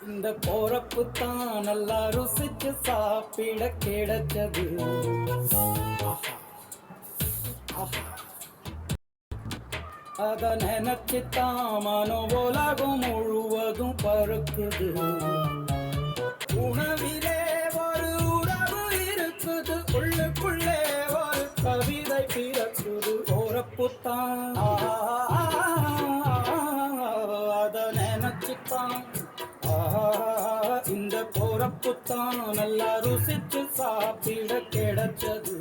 இந்த போறப்பு தான் நல்லா ருசிச்சு சாப்பிட கிடைச்சது. அத நினைச்சுத்தான் மனோ உலகம் முழுவதும் பருக்குது. உணவிலே ஒரு உறவு இருக்குது, உள்ளுக்குள்ளே ஒரு கவிதை பிறக்குது. போறப்புத்தான் அத நினைச்சுத்தான் இந்த போறப்புத்தான் நல்லா ருசிச்சு சாப்பிட கிடைச்சது.